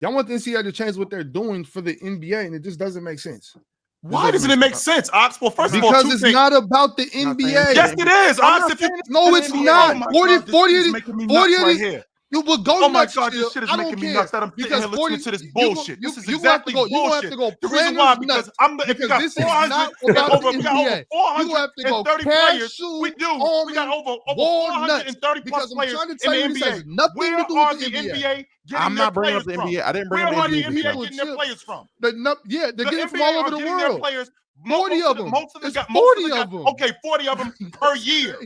Y'all want the NCAA to change what they're doing for the NBA, and it just doesn't make sense. Why doesn't it make sense, Ox? Well, first of all, because it's not about the NBA. Yes, it is, Ox. No, it's not. 40 right here. You will go. Oh my God, this shit is making me nuts. That I'm sitting here listening to this bullshit. This is exactly bullshit. You have to go. The reason why, because if you got 400 and over 430 players, we got over 430 plus players in the NBA. Where are the NBA? I'm not bringing up the NBA. I didn't bring up the NBA. Where are the NBA getting their players from? They're getting from all over the world. 40 of them. Most of them got 40 of them. Okay, 40 of them per year.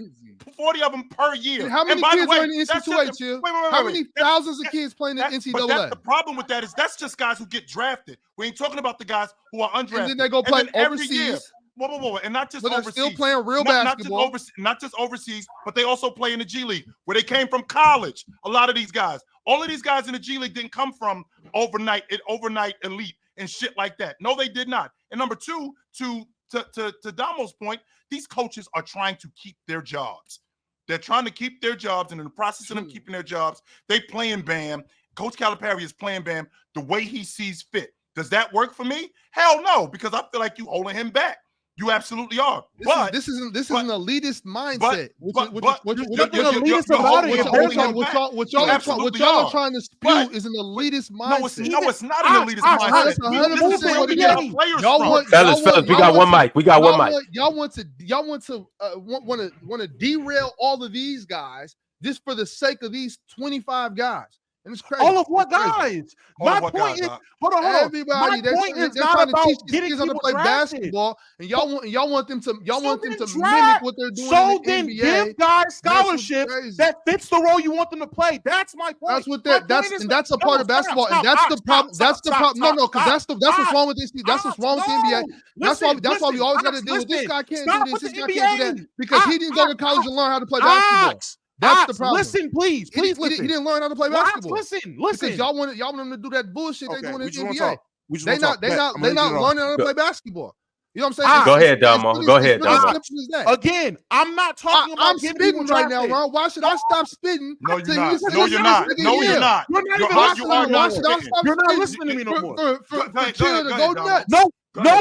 40 of them per year. How many kids are in the NCAA, Chill? How many thousands of kids playing in NCAA? But that's the problem with that is that's just guys who get drafted. We ain't talking about the guys who are undrafted. And then they go play overseas. Whoa. And not just overseas. They're still playing real basketball. Not just overseas, but they also play in the G League, where they came from college. A lot of these guys. All of these guys in the G League didn't come from overnight elite and shit like that. No, they did not. And number two, to Damo's point, these coaches are trying to keep their jobs. They're trying to keep their jobs, and in the process of them keeping their jobs, they playing Bam. Coach Calipari is playing Bam the way he sees fit. Does that work for me? Hell no, because I feel like you holding him back. You absolutely are. This is an elitist mindset. What y'all are trying to spew is an elitist mindset. No, it's not an elitist mindset. This is where we get our players from. Fellas, we got one mic. Y'all want to derail all of these guys just for the sake of these 25 guys. And it's crazy. All of what guys? My point is, hold on. Everybody, they're trying to teach these kids how to play basketball, and y'all want them to mimic what they're doing. So in the then NBA. give guys scholarships that fits the role you want them to play. That's my point. That's a part of basketball, and that's the problem. That's the problem. No, because that's what's wrong with this. That's what's wrong with the NBA. That's why we always got to deal with this guy can't do this. This guy can't do that because he didn't go to college and learn how to play basketball. That's the problem. Listen, please listen. He didn't learn how to play basketball. Listen. Because y'all want him to do that bullshit they doing in the NBA. They're not learning how to play basketball. You know what I'm saying? Go ahead, Damo. Go ahead, Damo. Again, I'm not talking about I'm spitting right now, Ron. Why should I stop spitting? No, you're not. No, you're not. No, you're not. You're not listening to me no more. For Chill to go nuts. No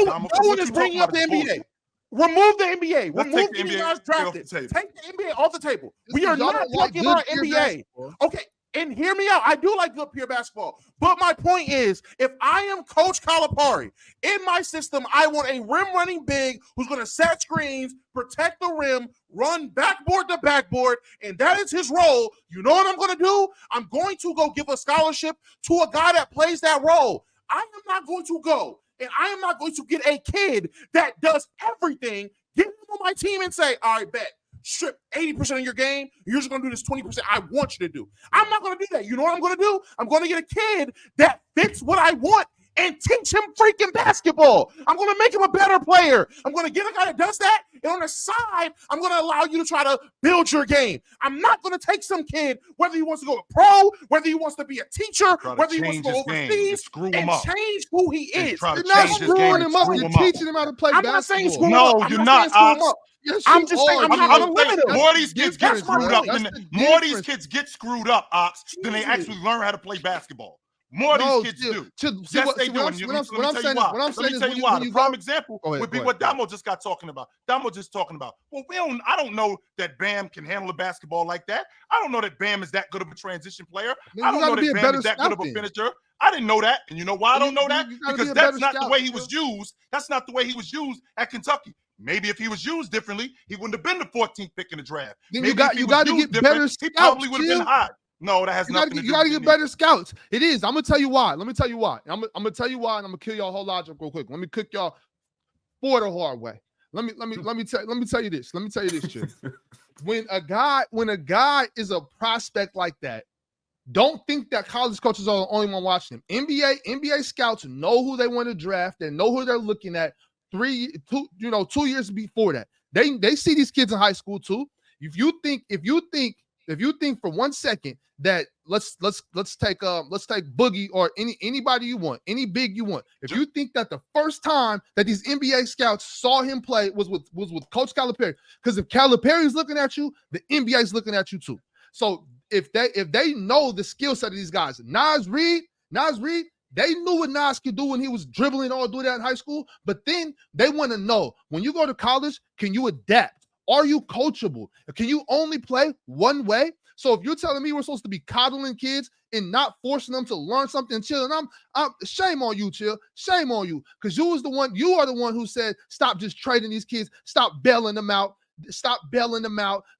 one is bringing up the NBA. Remove the NBA. Remove the NBA drafted. Take the NBA off the table. We are not talking about NBA. Okay, and hear me out. I do like good pure basketball. But my point is, if I am Coach Calipari, in my system, I want a rim running big who's going to set screens, protect the rim, run backboard to backboard, and that is his role. You know what I'm going to do? I'm going to go give a scholarship to a guy that plays that role. I am not going to go. And I am not going to get a kid that does everything, get him on my team and say, all right, bet, strip 80% of your game. You're just going to do this 20% I want you to do. I'm not going to do that. You know what I'm going to do? I'm going to get a kid that fits what I want and teach him freaking basketball. I'm going to make him a better player. I'm going to get a guy that does that. And on the side, I'm going to allow you to try to build your game. I'm not going to take some kid, whether he wants to go pro, whether he wants to be a teacher, whether he wants to go overseas, and change who he is. You're not screwing him up. You're teaching him how to play basketball. I'm not saying screw him up. No, you're not. I'm just saying I'm limited. More of these kids get screwed up. More of these kids get screwed up, Ox, than they actually learn how to play basketball. More of these kids do. Yes, they do. Let me tell you why. The prime example would be what Damo just got talking about. Damo just talking about, well, I don't know that Bam can handle a basketball like that. I don't know that Bam is that good of a transition player. I don't know that Bam is that good of a finisher. I didn't know that. And you know why I don't know that? Because that's not the way he was used. That's not the way he was used at Kentucky. Maybe if he was used differently, he wouldn't have been the 14th pick in the draft. Then you got to get better scouts. He probably would have been high. No, that has nothing to do with it. You got to get better scouts. It is. I'm going to tell you why. Let me tell you why. I'm going to tell you why, and I'm going to kill y'all whole logic real quick. Let me cook y'all for the hard way. Let me tell you this. Let me tell you this, Chip. When a guy is a prospect like that, don't think that college coaches are the only one watching him. NBA scouts know who they want to draft. They know who they're looking at 2 years before that. They see these kids in high school too. If you think for 1 second that let's take Boogie or anybody you want, any big you want. If you think that the first time that these NBA scouts saw him play was with Coach Calipari, because if Calipari is looking at you, the NBA is looking at you too. So if they know the skill set of these guys, Nas Reed Nas Reed, they knew what Nas could do when he was dribbling or do that in high school, but then they want to know, when you go to college, can you adapt? Are you coachable? Can you only play one way? So if you're telling me we're supposed to be coddling kids and not forcing them to learn something, chill, and I'm shame on you, chill. Shame on you. Because you are the one who said, stop just trading these kids, stop bailing them out,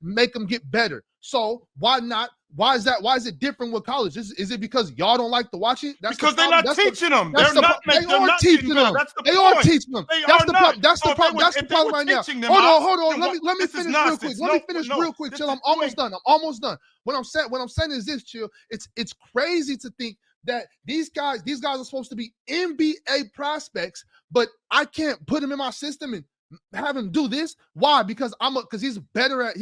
make them get better. So why not? Why is that? Why is it different with college? Is it because y'all don't like to watch it? That's because they're not teaching them. They are teaching them. They are teaching them. That's the problem. That's the problem. That's the problem right now. Hold on. Let me finish real quick. Let me finish real quick. Chill. I'm almost done. What I'm saying is this, chill. It's crazy to think that these guys are supposed to be NBA prospects, but I can't put them in my system and have him do this. Why? Because he's better at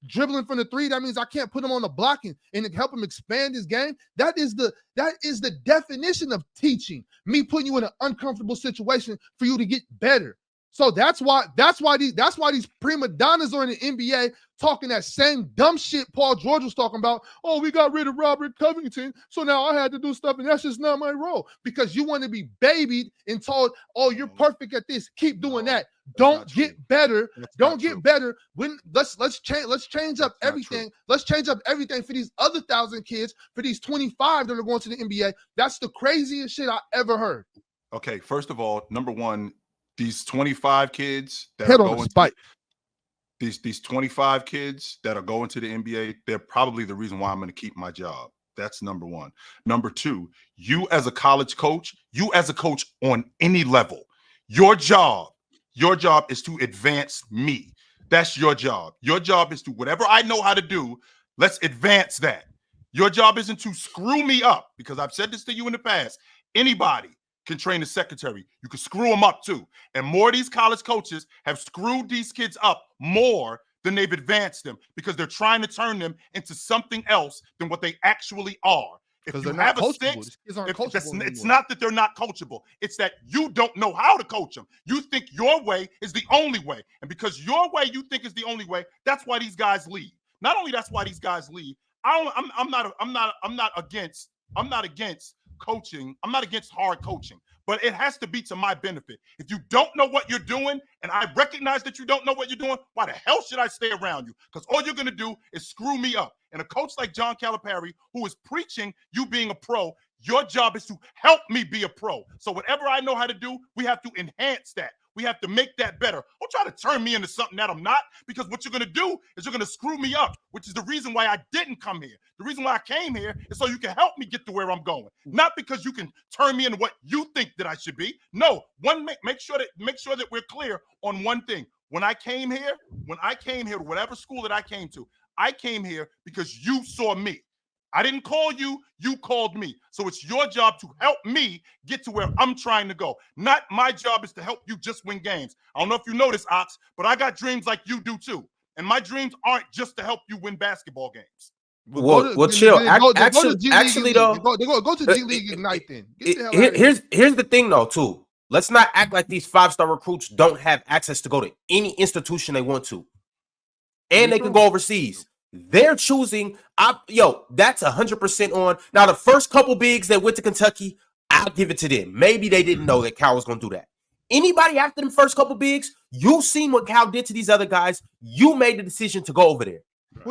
dribbling from the three. That means I can't put him on the blocking and help him expand his game. That is the definition of teaching. Me putting you in an uncomfortable situation for you to get better. So that's why these prima donnas are in the NBA talking that same dumb shit Paul George was talking about. Oh, we got rid of Robert Covington, so now I had to do stuff, and that's just not my role. Because you want to be babied and told, oh, you're perfect at this. Keep doing that. Don't get better. Don't get better. Let's change up everything. Let's change up everything for these other 1,000 kids, for these 25 that are going to the NBA. That's the craziest shit I ever heard. Okay, first of all, number one, these 25 kids that Head are on going the spike. These 25 kids that are going to the NBA, they're probably the reason why I'm going to keep my job. That's number one. Number two, you as a college coach, you as a coach on any level, your job is to advance me. That's your job. Your job is to, whatever I know how to do, let's advance that. Your job isn't to screw me up, because I've said this to you in the past. Anybody can train a secretary. You can screw them up too. And more of these college coaches have screwed these kids up more than they've advanced them, because they're trying to turn them into something else than what they actually are. If you have a six, it's not that they're not coachable. It's that you don't know how to coach them. You think your way is the only way. And because your way you think is the only way, that's why these guys leave. Not only that's why these guys leave. I'm not against coaching. I'm not against hard coaching, but it has to be to my benefit. If you don't know what you're doing, and I recognize that you don't know what you're doing, why the hell should I stay around you? Because all you're going to do is screw me up. And a coach like John Calipari, who is preaching you being a pro, your job is to help me be a pro. So whatever I know how to do, we have to enhance that. We have to make that better. Don't try to turn me into something that I'm not, because what you're going to do is you're going to screw me up, which is the reason why I didn't come here. The reason why I came here is so you can help me get to where I'm going, not because you can turn me into what you think that I should be. No, make sure that we're clear on one thing. When I came here, to whatever school that I came here because you saw me. I didn't call you, you called me. So it's your job to help me get to where I'm trying to go. Not my job is to help you just win games. I don't know if you know this, Ox, but I got dreams like you do too. And my dreams aren't just to help you win basketball games. Well, chill. Actually, though, go to G League Ignite then. Here's the thing, though, too. Let's not act like these 5-star recruits don't have access to go to any institution they want to. And they can go overseas. They're choosing, that's 100% on. Now, the first couple bigs that went to Kentucky, I'll give it to them. Maybe they didn't know that Cal was going to do that. Anybody after them first couple bigs, you've seen what Cal did to these other guys. You made the decision to go over there.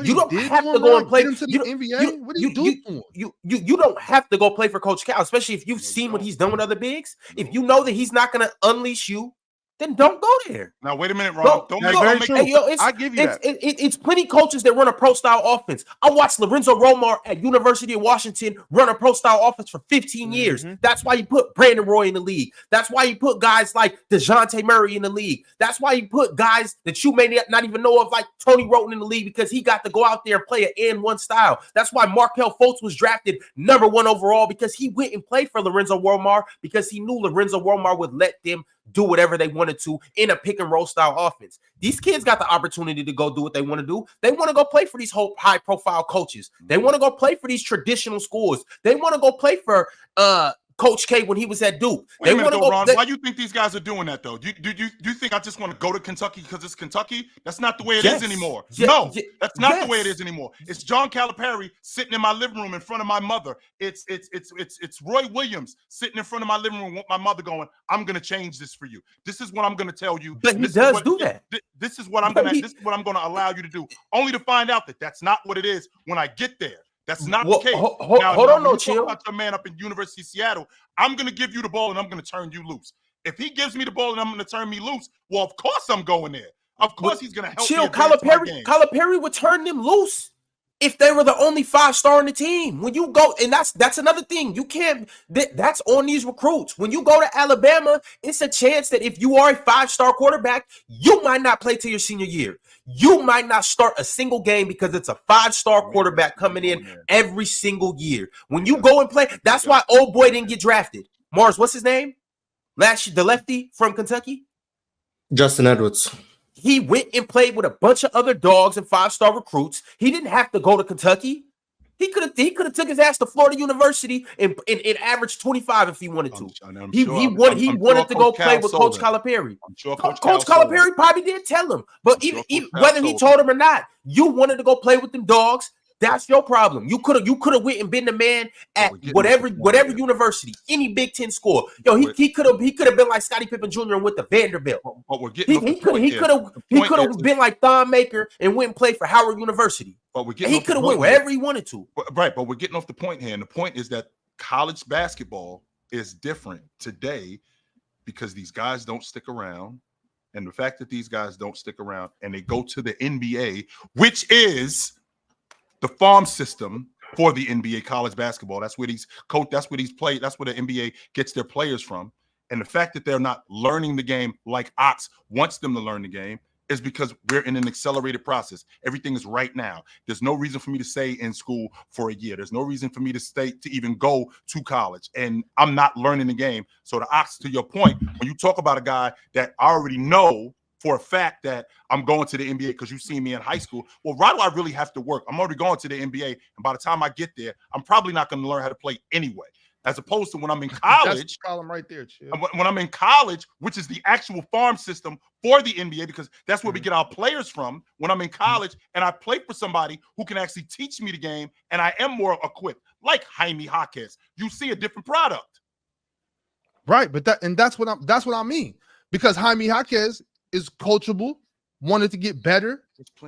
You don't have to go and play to the NBA. What do you do? You don't have to go play for Coach Cal, especially if you've seen what he's done with other bigs. If you know that he's not going to unleash you, then don't go there. Now, wait a minute, Ron. I give you that. It's plenty coaches that run a pro-style offense. I watched Lorenzo Romar at University of Washington run a pro-style offense for 15 years. That's why you put Brandon Roy in the league. That's why you put guys like DeJounte Murray in the league. That's why you put guys that you may not even know of, like Tony Roten, in the league, because he got to go out there and play an N1 style. That's why Markelle Fultz was drafted #1 overall, because he went and played for Lorenzo Romar, because he knew Lorenzo Romar would let them do whatever they wanted to in a pick and roll style offense. These kids got the opportunity to go do what they want to do. They want to go play for these high profile coaches. They want to go play for these traditional schools. They want to go play for Coach K when he was at Duke. Wait a minute, though, Ron. Why you think these guys are doing that, though? Do you think I just want to go to Kentucky because it's Kentucky? That's not the way it is anymore. No, that's not the way it is anymore. It's John Calipari sitting in my living room in front of my mother. It's Roy Williams sitting in front of my living room with my mother going, "I'm going to change this for you. This is what I'm going to tell you." But he does do that. This is what I'm going to. This is what I'm going to allow you to do. Only to find out that that's not what it is when I get there. That's not the case. Hold on, no, chill. About your man up in University of Seattle, I'm going to give you the ball and I'm going to turn you loose. If he gives me the ball and I'm going to turn me loose, well, of course I'm going there. Of course he's going to help. Chill, Calipari would turn them loose if they were the only 5-star on the team. When you go, and that's another thing. You can't. That's on these recruits. When you go to Alabama, it's a chance that if you are a 5-star quarterback, you might not play till your senior year. You might not start a single game because it's a 5-star quarterback coming in every single year. When you go and play, that's why old boy didn't get drafted. Mars, what's his name? The lefty from Kentucky? Justin Edwards. He went and played with a bunch of other dogs and 5-star recruits. He didn't have to go to Kentucky. He could have took his ass to Florida University and averaged 25 if he wanted to. He wanted to go play with Coach Calipari. Coach Calipari probably did tell him, but even whether he told him or not, you wanted to go play with them dogs. That's your problem. You could have went and been the man at whatever university, any Big Ten school. Yo, he could have been like Scottie Pippen Jr. and went to Vanderbilt. But we're getting he could have been like Thon Maker and went and played for Howard University. He could have went wherever he wanted to. Right, but we're getting off the point here. And the point is that college basketball is different today because these guys don't stick around. And the fact that these guys don't stick around and they go to the NBA, which is the farm system for the NBA college basketball. That's where the NBA gets their players from. And the fact that they're not learning the game like Ox wants them to learn the game is because we're in an accelerated process. Everything is right now. There's no reason for me to stay in school for a year. There's no reason for me to even go to college. And I'm not learning the game. So the Ox, to your point, when you talk about a guy that I already know for a fact that I'm going to the NBA because you see me in high school. Well, why do I really have to work? I'm already going to the NBA, and by the time I get there, I'm probably not going to learn how to play anyway. As opposed to when I'm in college, that's the problem right there, Chill. When I'm in college, which is the actual farm system for the NBA, because that's where we get our players from. When I'm in college and I play for somebody who can actually teach me the game, and I am more equipped, like Jaime Jaquez, you see a different product. Right, but that's what I mean. Because Jaime Jaquez is coachable, wanted to get better,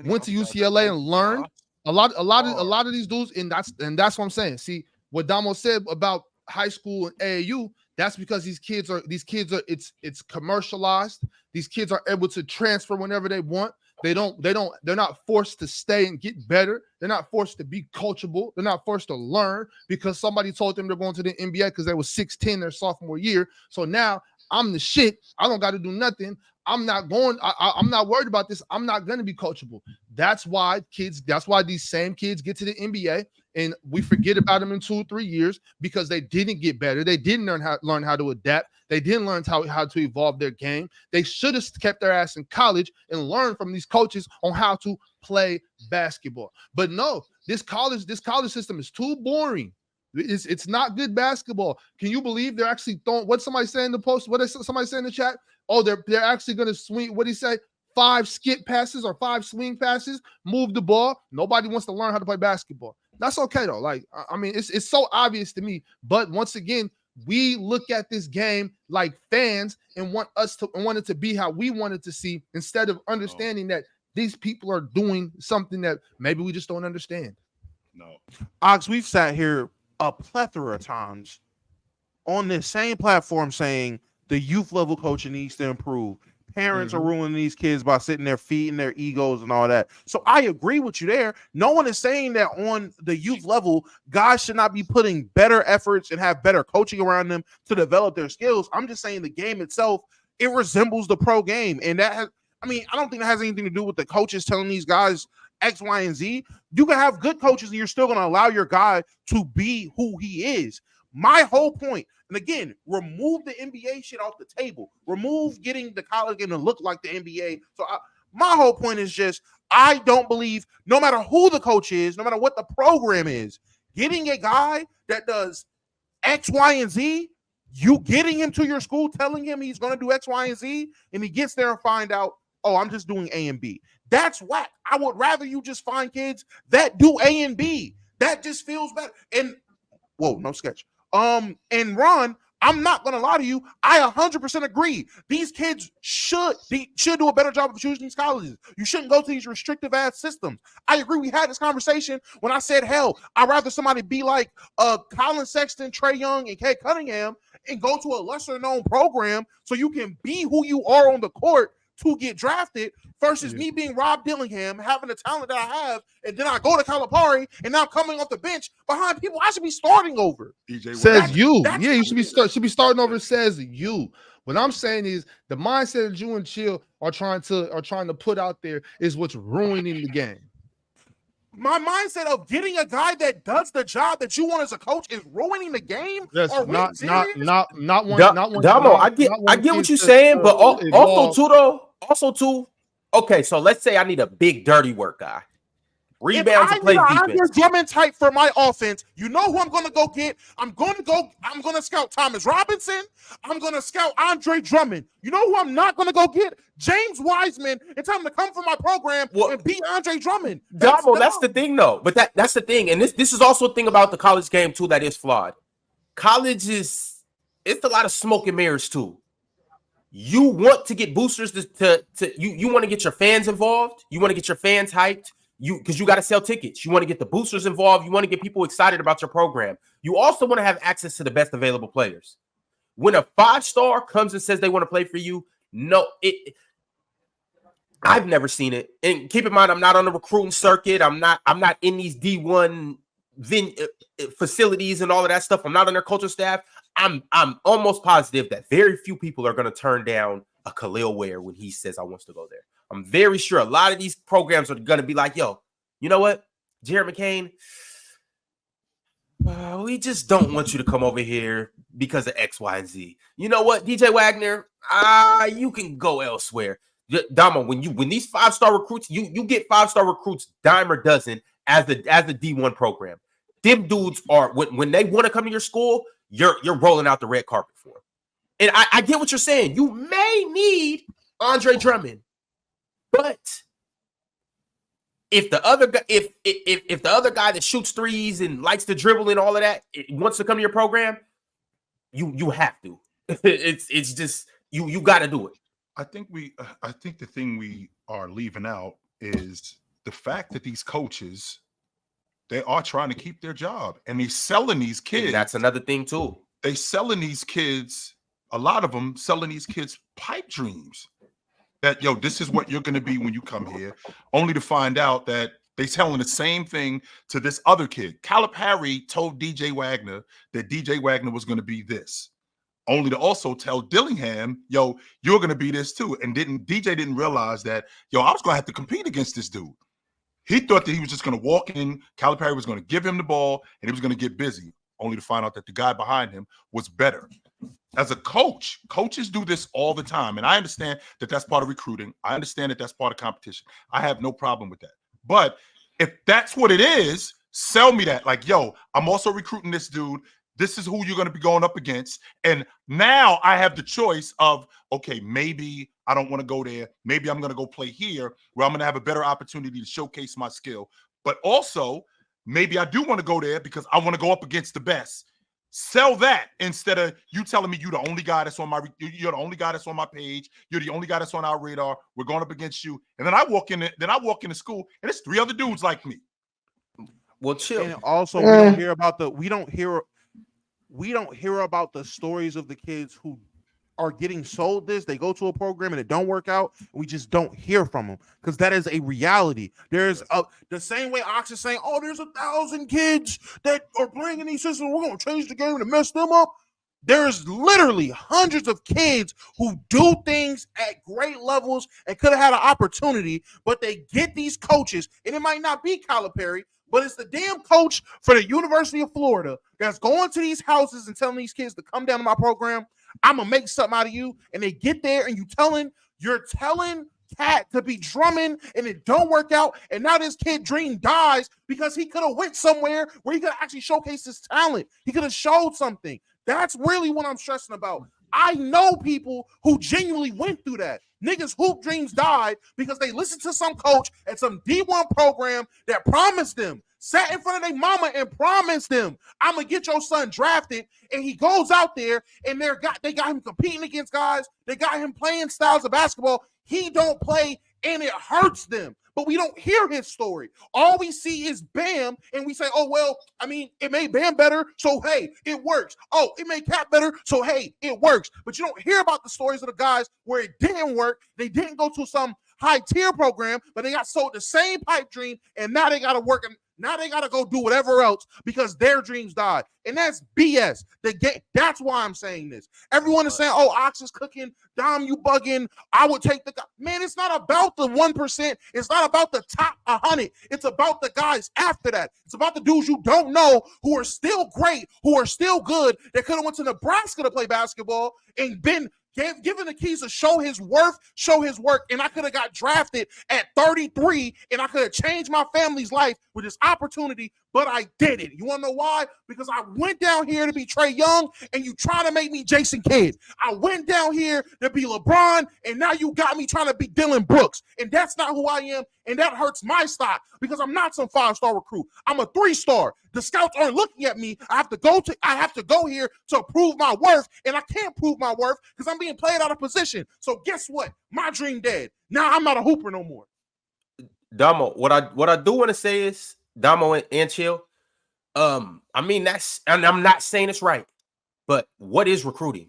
went to UCLA and learned. A lot of these dudes, and that's what I'm saying. See what Damo said about high school and AAU. That's because these kids are it's commercialized. These kids are able to transfer whenever they want. They're not forced to stay and get better. They're not forced to be coachable. They're not forced to learn because somebody told them they're going to the NBA because they were 6'10" their sophomore year. So now I'm the shit. I don't got to do nothing. I'm not worried about this. I'm not going to be coachable. That's why these same kids get to the NBA and we forget about them in 2 or 3 years because they didn't get better. They didn't learn how to adapt. They didn't learn how to evolve their game. They should have kept their ass in college and learned from these coaches on how to play basketball. But no, this college system is too boring. It's not good basketball. Can you believe they're actually throwing? What somebody say in the post? What did somebody say in the chat? Oh, they're actually going to swing. What did he say? 5 skip passes or 5 swing passes. Move the ball. Nobody wants to learn how to play basketball. That's okay though. Like I mean, it's so obvious to me. But once again, we look at this game like fans and want it to be how we want it to see instead of understanding that these people are doing something that maybe we just don't understand. No, Ox, we've sat here a plethora of times on this same platform saying the youth level coaching needs to improve. Parents are ruining these kids by sitting there feeding their egos and all that. So I agree with you there. No one is saying that on the youth level, guys should not be putting better efforts and have better coaching around them to develop their skills. I'm just saying the game itself, it resembles the pro game. And I don't think that has anything to do with the coaches telling these guys X, Y, and Z. You can have good coaches and you're still going to allow your guy to be who he is. My whole point, and again, remove the NBA shit off the table. Remove getting the college game to look like the NBA. So my whole point is just, I don't believe, no matter who the coach is, no matter what the program is, getting a guy that does X, Y, and Z You getting him to your school, telling him he's going to do X, Y, and Z, and he gets there and find out, oh, I'm just doing A and B. That's whack. I would rather you just find kids that do A and B. That just feels better. And whoa, no sketch. And Ron, I'm not gonna lie to you. I 100% agree. These kids should do a better job of choosing these colleges. You shouldn't go to these restrictive ass systems. I agree. We had this conversation when I said, hell, I'd rather somebody be like Colin Sexton, Trey Young, and Kay Cunningham and go to a lesser known program so you can be who you are on the court to get drafted versus me being Rob Dillingham, having the talent that I have, and then I go to Calipari and now coming off the bench behind people I should be starting over. DJ says you. Yeah, you should be starting over. Says you. What I'm saying is the mindset that you and Chill are trying to put out there is what's ruining the game. My mindset of getting a guy that does the job that you want as a coach is ruining the game. Yes, not one. Damo, I get what you're saying, but also too. Okay, so let's say I need a big dirty work guy. Rebounds and play defense. I'm your Drummond type for my offense. You know who I'm going to go get? I'm going to scout Thomas Robinson. I'm going to scout Andre Drummond. You know who I'm not going to go get? James Wiseman and tell him to come for my program and beat Andre Drummond. That's the thing, though. But that's the thing. And this is also a thing about the college game, too, that is flawed. College it's a lot of smoke and mirrors, too. You want to get boosters you want to get your fans involved. You want to get your fans hyped. Because you got to sell tickets. You want to get the boosters involved. You want to get people excited about your program. You also want to have access to the best available players. When a 5-star comes and says they want to play for you, I've never seen it. And keep in mind, I'm not on the recruiting circuit. I'm not in these D1 facilities and all of that stuff. I'm not on their culture staff. I'm almost positive that very few people are going to turn down a Khalil Ware when he says I wants to go there. I'm very sure a lot of these programs are going to be like, yo, you know what, Jared McCain, we just don't want you to come over here because of X, Y, and Z. You know what, DJ Wagner, you can go elsewhere. Damo, when these 5-star recruits, you get 5-star recruits dime or dozen as a D1 program. Them dudes are when they want to come to your school, you're rolling out the red carpet for them. And I get what you're saying. You may need Andre Drummond. But if the other guy, if the other guy that shoots threes and likes to dribble and all of that wants to come to your program, you have to. It's just you got to do it. I think the thing we are leaving out is the fact that these coaches, they are trying to keep their job and they're selling these kids. And that's another thing too. They selling these kids. A lot of them selling these kids pipe dreams. That, yo, this is what you're going to be when you come here, only to find out that they're telling the same thing to this other kid. Calipari told DJ Wagner that DJ Wagner was going to be this, only to also tell Dillingham, yo, you're going to be this too. And DJ didn't realize that, yo, I was going to have to compete against this dude. He thought that he was just going to walk in, Calipari was going to give him the ball, and he was going to get busy, only to find out that the guy behind him was better. As a coach, coaches do this all the time. And I understand that that's part of recruiting. I understand that that's part of competition. I have no problem with that. But if that's what it is, sell me that. Like, yo, I'm also recruiting this dude. This is who you're going to be going up against. And now I have the choice of, okay, maybe I don't want to go there. Maybe I'm going to go play here where I'm going to have a better opportunity to showcase my skill. But also, maybe I do want to go there because I want to go up against the best. Sell that instead of you telling me you're the only guy that's on my page. You're the only guy that's on our radar. We're going up against you. And then I walk in the school and it's 3 other dudes like me. Well, chill. And also, we don't hear about the stories of the kids who are getting sold this. They go to a program and it don't work out. We just don't hear from them because that is a reality. There's the same way Ox is saying, oh, there's 1,000 kids that are playing in these systems. We're going to change the game to mess them up. There's literally hundreds of kids who do things at great levels and could have had an opportunity, but they get these coaches, and it might not be Calipari, but it's the damn coach for the University of Florida that's going to these houses and telling these kids to come down to my program. I'm gonna make something out of you, and they get there, and you're telling Cat to be Drummond, and it don't work out, and now this kid dream dies because he could have went somewhere where he could actually showcase his talent. He could have showed something. That's really what I'm stressing about. I know people who genuinely went through that. Niggas' hoop dreams died because they listened to some coach at some D1 program that promised them, sat in front of their mama and promised them, I'm gonna get your son drafted. And he goes out there and they got him competing against guys. They got him playing styles of basketball he don't play, and it hurts them. But we don't hear his story. All we see is Bam, and we say, oh, well, I mean, it made Bam better, so, hey, it works. Oh, it made Cap better, so, hey, it works. But you don't hear about the stories of the guys where it didn't work. They didn't go to some high-tier program, but they got sold the same pipe dream, and now they got to work. Now they got to go do whatever else because their dreams died. And that's BS. That's why I'm saying this. Everyone is saying, oh, Ox is cooking. Dom, you bugging. I would take the guy. Man, it's not about the 1%. It's not about the top 100. It's about the guys after that. It's about the dudes you don't know who are still great, who are still good, that could have went to Nebraska to play basketball and been given the keys to show his worth, show his work, and I could have got drafted at 33, and I could have changed my family's life with this opportunity, but I didn't. You want to know why? Because I went down here to be Trae Young, and you trying to make me Jason Kidd. I went down here to be LeBron, and now you got me trying to be Dylan Brooks, and that's not who I am, and that hurts my stock because I'm not some 5-star recruit. I'm a 3-star. The scouts aren't looking at me. I have to go here to prove my worth, and I can't prove my worth because I'm being played out of position. So guess what? My dream dead. Now I'm not a hooper no more. Damo, what I do want to say is, Damo and Chill, I mean, and I'm not saying it's right, but what is recruiting?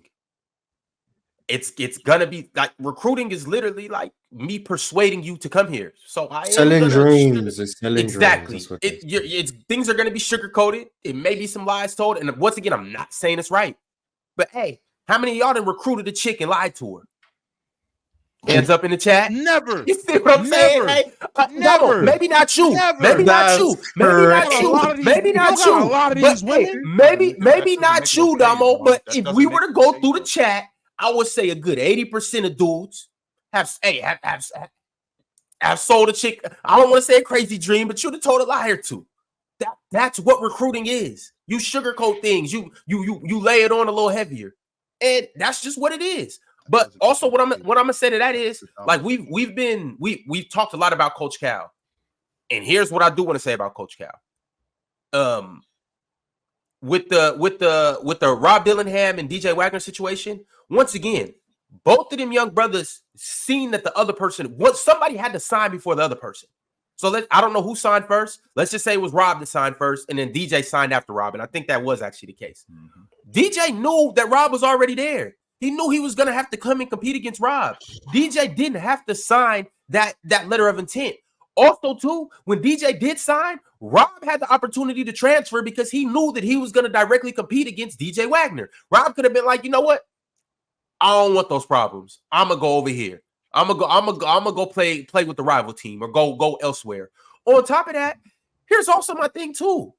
It's gonna be like recruiting is literally like me persuading you to come here. So I selling dreams. Exactly. It's things are gonna be sugar coated. It may be some lies told, and once again, I'm not saying it's right, but hey, how many of y'all done recruited a chick and lied to her? Hands up in the chat. Never. You see what I'm saying? Hey, never. No, maybe not you. Never. Maybe not you. Maybe not you. Maybe not you. A lot of these women. Maybe not you, Damo. But if we were to go through the chat, I would say a good 80% of dudes have sold a chick. I don't want to say a crazy dream, but you'd have told a liar to. That's what recruiting is. You sugarcoat things. You lay it on a little heavier, and that's just what it is. But also, what I'm gonna say to that is, like we've talked a lot about Coach Cal, and here's what I do want to say about Coach Cal. With the Rob Dillingham and DJ Wagner situation, once again, both of them young brothers seen that the other person, somebody had to sign before the other person. So I don't know who signed first. Let's just say it was Rob that signed first, and then DJ signed after Rob, and I think that was actually the case. Mm-hmm. DJ knew that Rob was already there. He knew he was going to have to come and compete against Rob. DJ didn't have to sign that letter of intent. Also, too, when DJ did sign, Rob had the opportunity to transfer because he knew that he was going to directly compete against DJ Wagner. Rob could have been like, you know what? I don't want those problems. I'm gonna go over here. I'm gonna go play with the rival team or go elsewhere. On top of that, here's also my thing too.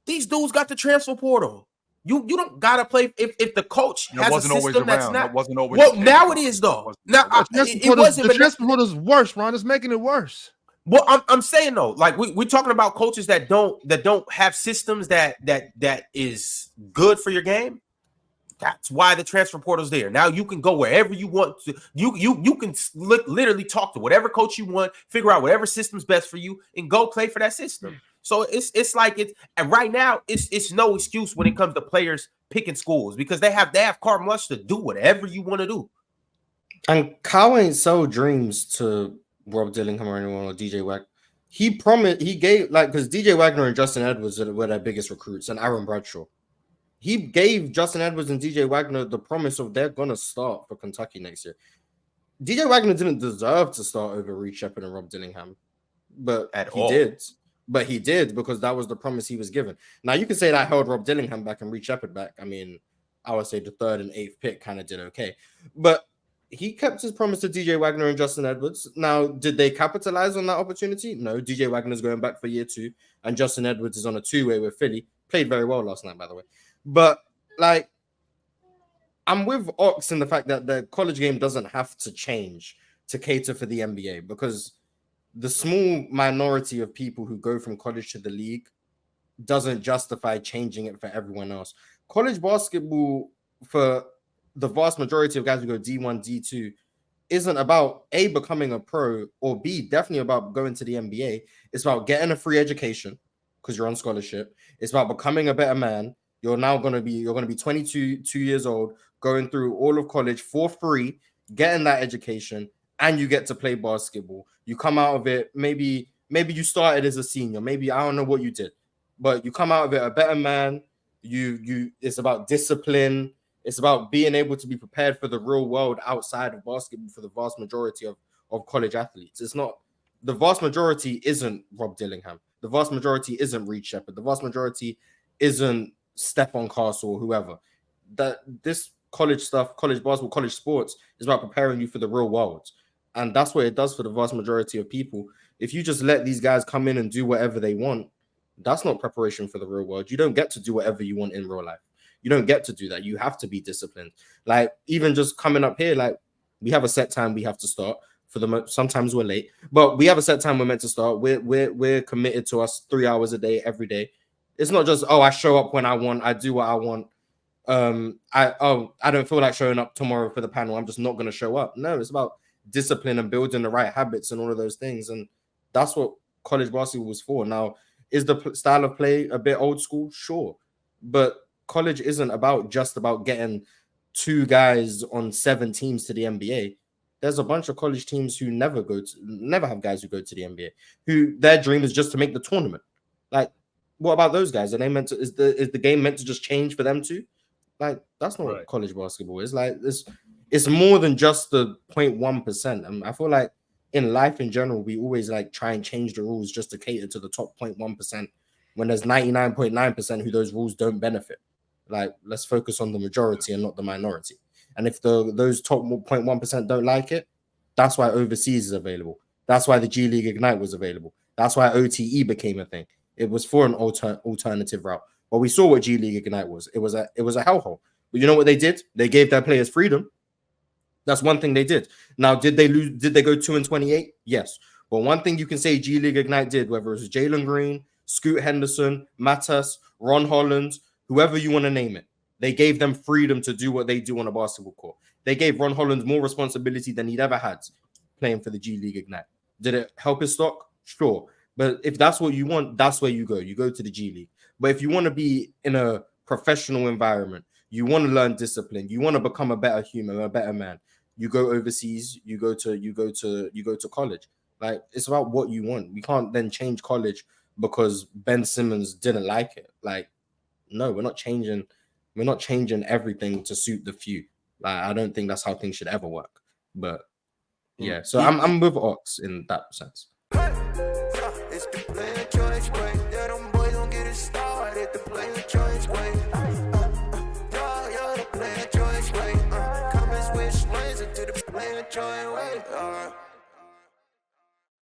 These dudes got the transfer portal. You don't gotta play if the coach has a system that's not. That wasn't always. Well, now it is though. Now it wasn't. The transfer portal is worse, Ron. It's making it worse. Well, I'm saying though, like we're talking about coaches that don't have systems that is good for your game. That's why the transfer portal's there. Now you can go wherever you want to. You can literally talk to whatever coach you want, figure out whatever system's best for you, and go play for that system. So it's like and right now it's no excuse when it comes to players picking schools because they have carte blanche to do whatever you want to do. And Kyle ain't sold dreams to Rob Dillingham or anyone or DJ Wagner. He gave because DJ Wagner and Justin Edwards were their biggest recruits, and Aaron Bradshaw. He gave Justin Edwards and DJ Wagner the promise of they're gonna start for Kentucky next year. DJ Wagner didn't deserve to start over Reed Sheppard and Rob Dillingham, but he did. But he did because that was the promise he was given. Now you can say that held Rob Dillingham back and Reed Sheppard back. I mean, I would say the 3rd and 8th pick kind of did okay, but he kept his promise to DJ Wagner and Justin Edwards. Now, did they capitalize on that opportunity? No. DJ Wagner's going back for year 2, and Justin Edwards is on a 2-way with Philly. Played very well last night, by the way. But like, I'm with Ox in the fact that the college game doesn't have to change to cater for the NBA because the small minority of people who go from college to the league doesn't justify changing it for everyone else. college basketball for the vast majority of guys who go D1, D2 isn't about A, becoming a pro, or B, definitely about going to the NBA. It's about getting a free education because you're on scholarship. It's about becoming a better man. You're going to be 22 years old, going through all of college for free, getting that education, and you get to play basketball. You come out of it, maybe you started as a senior, maybe I don't know what you did, but you come out of it a better man. It's about discipline. It's about being able to be prepared for the real world outside of basketball for the vast majority of college athletes. It's not, the vast majority isn't Rob Dillingham. The vast majority isn't Reed Shepherd. The vast majority isn't Stephon Castle or whoever. That this college stuff, college basketball, college sports is about preparing you for the real world. And that's what it does for the vast majority of people. If you just let these guys come in and do whatever they want, that's not preparation for the real world. You don't get to do whatever you want in real life. You don't get to do that. You have to be disciplined. Like, even just coming up here, like, we have a set time we have to start. Sometimes we're late, but we have a set time we're meant to start. We're committed to us 3 hours a day, every day. It's not just, I show up when I want, I do what I want. I don't feel like showing up tomorrow for the panel. I'm just not going to show up. No, it's about discipline and building the right habits and all of those things. And that's what college basketball was for. Now, is the style of play a bit old school? Sure. But college isn't just about getting 2 guys on 7 teams to the NBA. There's a bunch of college teams who never have guys who go to the NBA, who their dream is just to make the tournament. Like, what about those guys? Are they meant to? Is the game meant to just change for them too? Like, that's not what college basketball is. Like, it's more than just the 0.1%. I feel like in life in general, we always like try and change the rules just to cater to the top 0.1%, when there's 99.9% who those rules don't benefit. Like, let's focus on the majority and not the minority. And if those top 0.1% don't like it, that's why overseas is available. That's why the G League Ignite was available. That's why OTE became a thing. It was for an alternative route. But we saw what G League Ignite was. It was a hellhole. But you know what they did? They gave their players freedom. That's one thing they did. Now, did they lose? Did they go 2-28? Yes. But one thing you can say G League Ignite did, whether it was Jalen Green, Scoot Henderson, Matas, Ron Holland, whoever you want to name it, they gave them freedom to do what they do on a basketball court. They gave Ron Holland more responsibility than he'd ever had playing for the G League Ignite. Did it help his stock? Sure. But if that's what you want, that's where you go. You go to the G League. But if you want to be in a professional environment, you want to learn discipline, you want to become a better human, a better man, you go overseas, you go to college. Like, it's about what you want. We can't then change college because Ben Simmons didn't like it. Like, no, we're not changing everything to suit the few. Like, I don't think that's how things should ever work. But yeah, so I'm with Ox in that sense. It's the player choice way. Yeah, them boys don't get it started. The player choice way. The player choice way. Come and switch lanes into the player choice way.